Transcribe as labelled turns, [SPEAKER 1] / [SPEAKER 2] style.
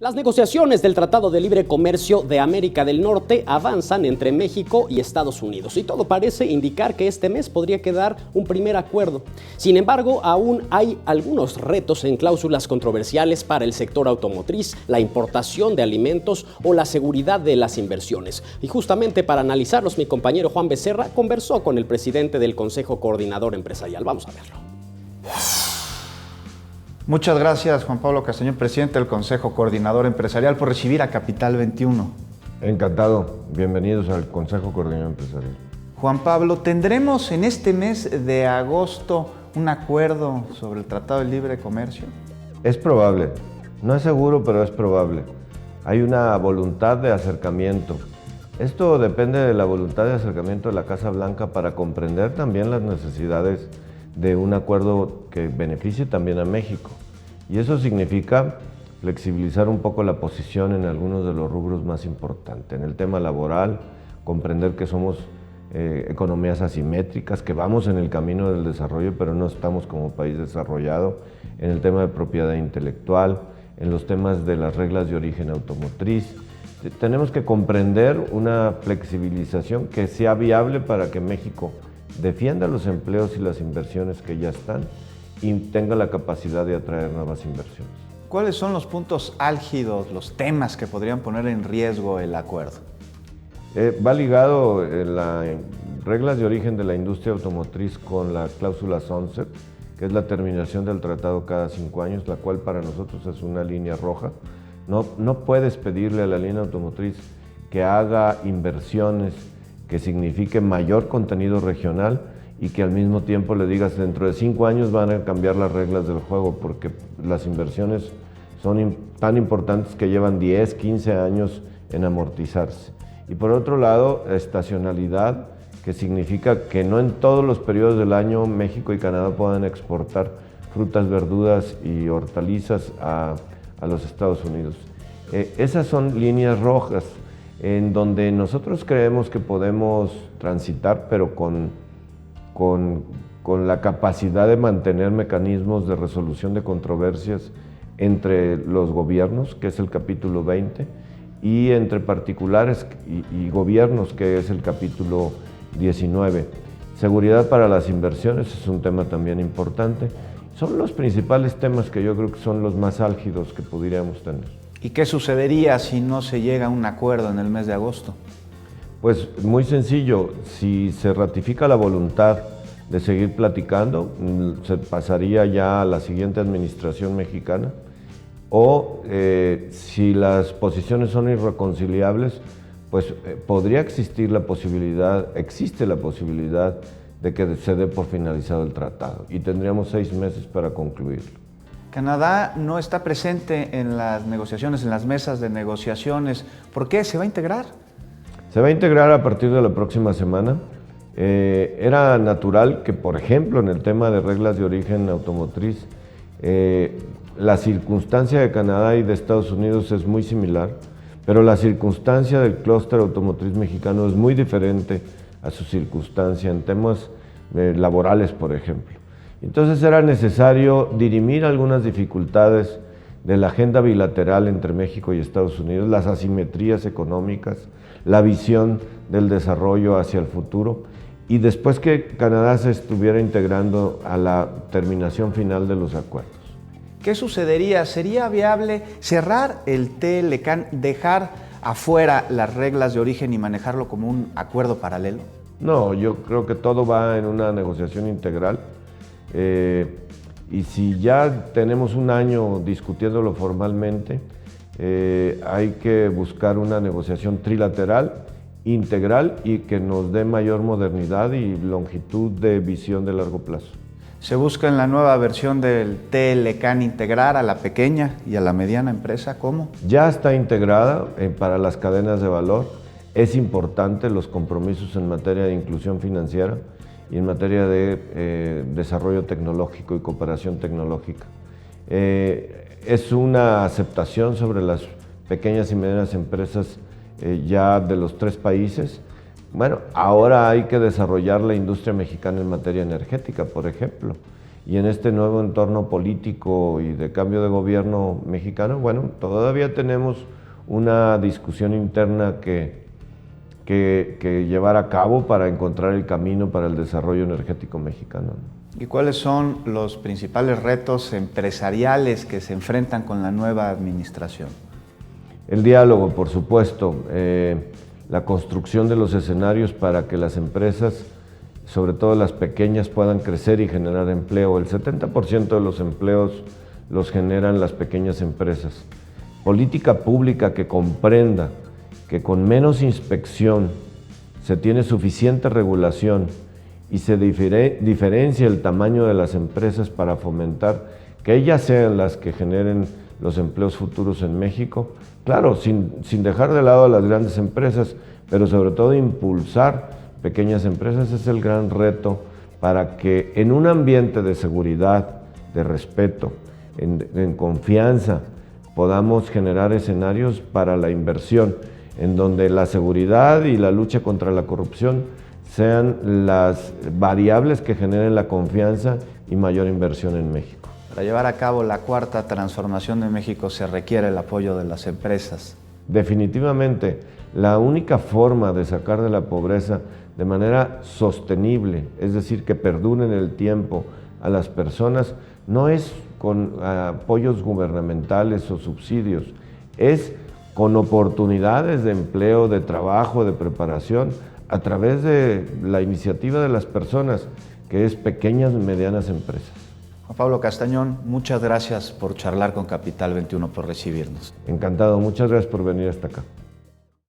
[SPEAKER 1] Las negociaciones del Tratado de Libre Comercio de América del Norte avanzan entre México y Estados Unidos y todo parece indicar que este mes podría quedar un primer acuerdo. Sin embargo, aún hay algunos retos en cláusulas controversiales para el sector automotriz, la importación de alimentos o la seguridad de las inversiones. Y justamente para analizarlos, mi compañero Juan Becerra conversó con el presidente del Consejo Coordinador Empresarial. Vamos a verlo.
[SPEAKER 2] Muchas gracias, Juan Pablo Castañón, presidente del Consejo Coordinador Empresarial, por recibir a Capital 21.
[SPEAKER 3] Encantado. Bienvenidos al Consejo Coordinador Empresarial.
[SPEAKER 2] Juan Pablo, ¿tendremos en este mes de agosto un acuerdo sobre el Tratado de Libre Comercio?
[SPEAKER 3] Es probable. No es seguro, pero es probable. Hay una voluntad de acercamiento. Esto depende de la voluntad de acercamiento de la Casa Blanca para comprender también las necesidades de un acuerdo que beneficie también a México. Y eso significa flexibilizar un poco la posición en algunos de los rubros más importantes. En el tema laboral, comprender que somos economías asimétricas, que vamos en el camino del desarrollo, pero no estamos como país desarrollado. En el tema de propiedad intelectual, en los temas de las reglas de origen automotriz. Tenemos que comprender una flexibilización que sea viable para que México defienda los empleos y las inversiones que ya están y tenga la capacidad de atraer nuevas inversiones.
[SPEAKER 2] ¿Cuáles son los puntos álgidos, los temas que podrían poner en riesgo el acuerdo?
[SPEAKER 3] Va ligado las reglas de origen de la industria automotriz con la cláusula sunset, que es la terminación del tratado cada 5 años, la cual para nosotros es una línea roja. No puedes pedirle a la línea automotriz que haga inversiones que signifique mayor contenido regional y que al mismo tiempo le digas dentro de 5 años van a cambiar las reglas del juego, porque las inversiones son tan importantes que llevan 10, 15 años en amortizarse. Y por otro lado, estacionalidad, que significa que no en todos los periodos del año México y Canadá puedan exportar frutas, verduras y hortalizas a los Estados Unidos. Esas son líneas rojas en donde nosotros creemos que podemos transitar, pero con la capacidad de mantener mecanismos de resolución de controversias entre los gobiernos, que es el capítulo 20, y entre particulares y gobiernos, que es el capítulo 19. Seguridad para las inversiones es un tema también importante. Son los principales temas que yo creo que son los más álgidos que podríamos tener.
[SPEAKER 2] ¿Y qué sucedería si no se llega a un acuerdo en el mes de agosto?
[SPEAKER 3] Pues muy sencillo, si se ratifica la voluntad de seguir platicando, se pasaría ya a la siguiente administración mexicana, o si las posiciones son irreconciliables, pues podría existir la posibilidad, existe la posibilidad de que se dé por finalizado el tratado y tendríamos 6 meses para concluirlo.
[SPEAKER 2] Canadá no está presente en las negociaciones, en las mesas de negociaciones. ¿Por qué? ¿Se va a integrar?
[SPEAKER 3] Se va a integrar a partir de la próxima semana. Era natural que, por ejemplo, en el tema de reglas de origen automotriz, la circunstancia de Canadá y de Estados Unidos es muy similar, pero la circunstancia del clúster automotriz mexicano es muy diferente a su circunstancia en temas laborales, por ejemplo. Entonces era necesario dirimir algunas dificultades de la agenda bilateral entre México y Estados Unidos, las asimetrías económicas, la visión del desarrollo hacia el futuro, y después que Canadá se estuviera integrando a la terminación final de los acuerdos.
[SPEAKER 2] ¿Qué sucedería? ¿Sería viable cerrar el TLCAN, dejar afuera las reglas de origen y manejarlo como un acuerdo paralelo?
[SPEAKER 3] No, yo creo que todo va en una negociación integral. Y si ya tenemos un año discutiéndolo formalmente, hay que buscar una negociación trilateral, integral y que nos dé mayor modernidad y longitud de visión de largo plazo.
[SPEAKER 2] ¿Se busca en la nueva versión del TLCAN integrar a la pequeña y a la mediana empresa? ¿Cómo?
[SPEAKER 3] Ya está integrada para las cadenas de valor. Es importante los compromisos en materia de inclusión financiera y en materia de desarrollo tecnológico y cooperación tecnológica. Es una aceptación sobre las pequeñas y medianas empresas ya de los 3 países. Bueno, ahora hay que desarrollar la industria mexicana en materia energética, por ejemplo, y en este nuevo entorno político y de cambio de gobierno mexicano, bueno, todavía tenemos una discusión interna que llevar a cabo para encontrar el camino para el desarrollo energético mexicano.
[SPEAKER 2] ¿Y cuáles son los principales retos empresariales que se enfrentan con la nueva administración?
[SPEAKER 3] El diálogo, por supuesto, la construcción de los escenarios para que las empresas, sobre todo las pequeñas, puedan crecer y generar empleo. El 70% de los empleos los generan las pequeñas empresas. Política pública que comprenda que con menos inspección se tiene suficiente regulación y se diferencia el tamaño de las empresas para fomentar que ellas sean las que generen los empleos futuros en México. Claro, sin dejar de lado a las grandes empresas, pero sobre todo impulsar pequeñas empresas es el gran reto para que en un ambiente de seguridad, de respeto, en confianza, podamos generar escenarios para la inversión, en donde la seguridad y la lucha contra la corrupción sean las variables que generen la confianza y mayor inversión en México.
[SPEAKER 2] Para llevar a cabo la cuarta transformación de México se requiere el apoyo de las empresas.
[SPEAKER 3] Definitivamente, la única forma de sacar de la pobreza de manera sostenible, es decir, que perdure en el tiempo a las personas, no es con apoyos gubernamentales o subsidios, es con oportunidades de empleo, de trabajo, de preparación, a través de la iniciativa de las personas, que es pequeñas y medianas empresas.
[SPEAKER 2] Juan Pablo Castañón, muchas gracias por charlar con Capital 21, por recibirnos.
[SPEAKER 3] Encantado, muchas gracias por venir hasta acá.